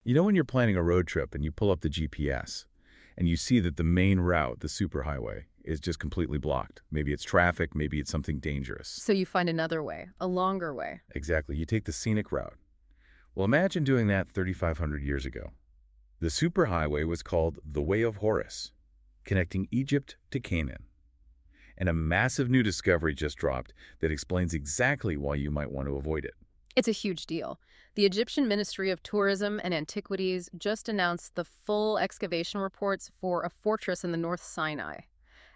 You know when you're planning a road trip and you pull up the GPS and you see that the main route, the superhighway, is just completely blocked. Maybe it's traffic, maybe it's something dangerous. So you find another way, a longer way. Exactly. You take the scenic route. Well, imagine doing that 3,500 years ago. The superhighway was called the Way of Horus, connecting Egypt to Canaan. And a massive new discovery just dropped that explains exactly why you might want to avoid it. It's a huge deal. The Egyptian Ministry of Tourism and Antiquities just announced the full excavation reports for a fortress in the North Sinai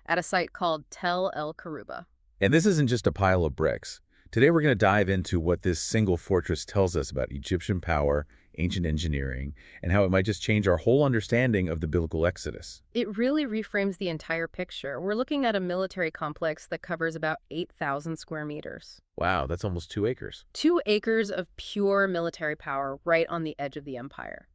at a site called Tel El Karuba. And this isn't just a pile of bricks. Today we're going to dive into what this single fortress tells us about Egyptian power, ancient engineering, and how it might just change our whole understanding of the biblical Exodus. It really reframes the entire picture. We're looking at a military complex that covers about 8,000 square meters. Wow, that's almost 2 acres. 2 acres of pure military power right on the edge of the empire.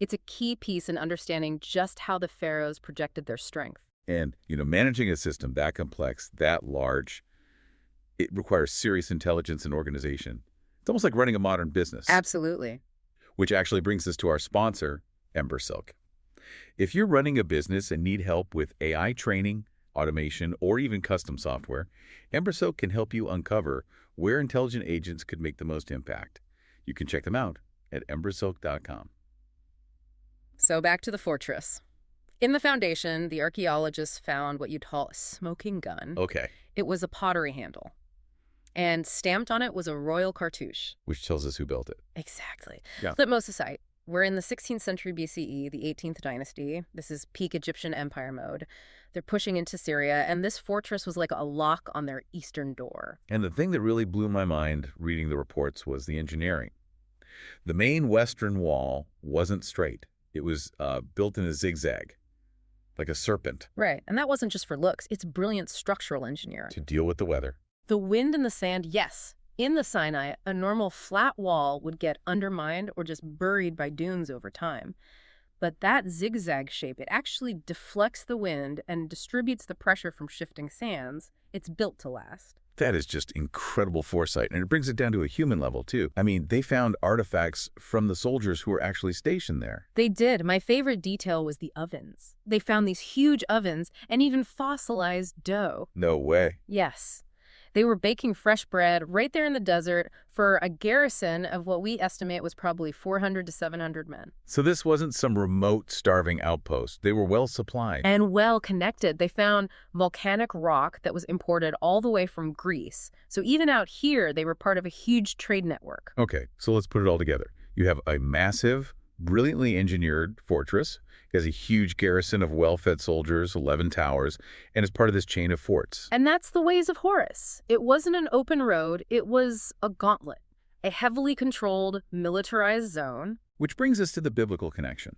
It's a key piece in understanding just how the pharaohs projected their strength. And, managing a system that complex, that large, it requires serious intelligence and organization. It's almost like running a modern business. Absolutely. Which actually brings us to our sponsor, Embersilk. If you're running a business and need help with AI training, automation, or even custom software, Embersilk can help you uncover where intelligent agents could make the most impact. You can check them out at embersilk.com. So back to the fortress. In the foundation, the archaeologists found what you'd call a smoking gun. Okay. It was a pottery handle. And stamped on it was a royal cartouche. Which tells us who built it. Exactly. Yeah. Thutmose site. We're in the 16th century BCE, the 18th dynasty. This is peak Egyptian empire mode. They're pushing into Syria, and this fortress was like a lock on their eastern door. And the thing that really blew my mind reading the reports was the engineering. The main western wall wasn't straight. It was built in a zigzag, like a serpent. Right, and that wasn't just for looks. It's brilliant structural engineering. To deal with the weather. The wind and the sand, yes. In the Sinai, a normal flat wall would get undermined or just buried by dunes over time. But that zigzag shape, it actually deflects the wind and distributes the pressure from shifting sands. It's built to last. That is just incredible foresight, and it brings it down to a human level, too. I mean, they found artifacts from the soldiers who were actually stationed there. They did. My favorite detail was the ovens. They found these huge ovens and even fossilized dough. No way. Yes. They were baking fresh bread right there in the desert for a garrison of what we estimate was probably 400 to 700 men. So this wasn't some remote, starving outpost. They were well supplied. And well connected. They found volcanic rock that was imported all the way from Greece. So even out here, they were part of a huge trade network. Okay, so let's put it all together. You have a massive, brilliantly engineered fortress. It has a huge garrison of well-fed soldiers, 11 towers, and is part of this chain of forts. And that's the Ways of Horus. It wasn't an open road, it was a gauntlet, a heavily controlled, militarized zone. Which brings us to the biblical connection.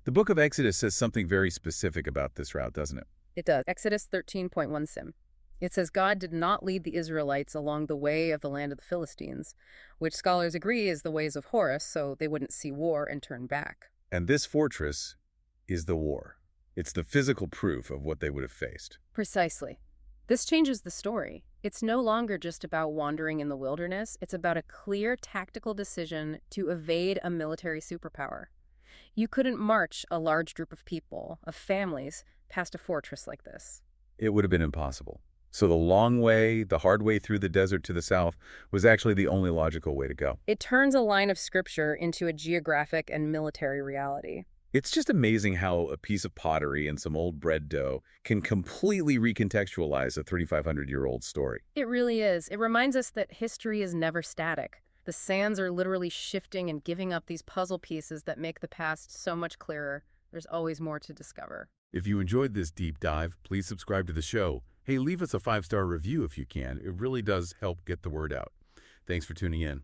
The book of Exodus says something very specific about this route, doesn't it? It does. Exodus 13.1 sim. It says God did not lead the Israelites along the way of the land of the Philistines, which scholars agree is the Ways of Horus, so they wouldn't see war and turn back. And this fortress is the war. It's the physical proof of what they would have faced. Precisely. This changes the story. It's no longer just about wandering in the wilderness. It's about a clear tactical decision to evade a military superpower. You couldn't march a large group of people, of families, past a fortress like this. It would have been impossible. So the long way, the hard way through the desert to the south, was actually the only logical way to go. It turns a line of scripture into a geographic and military reality. It's just amazing how a piece of pottery and some old bread dough can completely recontextualize a 3,500-year-old story. It really is. It reminds us that history is never static. The sands are literally shifting and giving up these puzzle pieces that make the past so much clearer. There's always more to discover. If you enjoyed this deep dive, please subscribe to the show. Hey, leave us a 5-star review if you can. It really does help get the word out. Thanks for tuning in.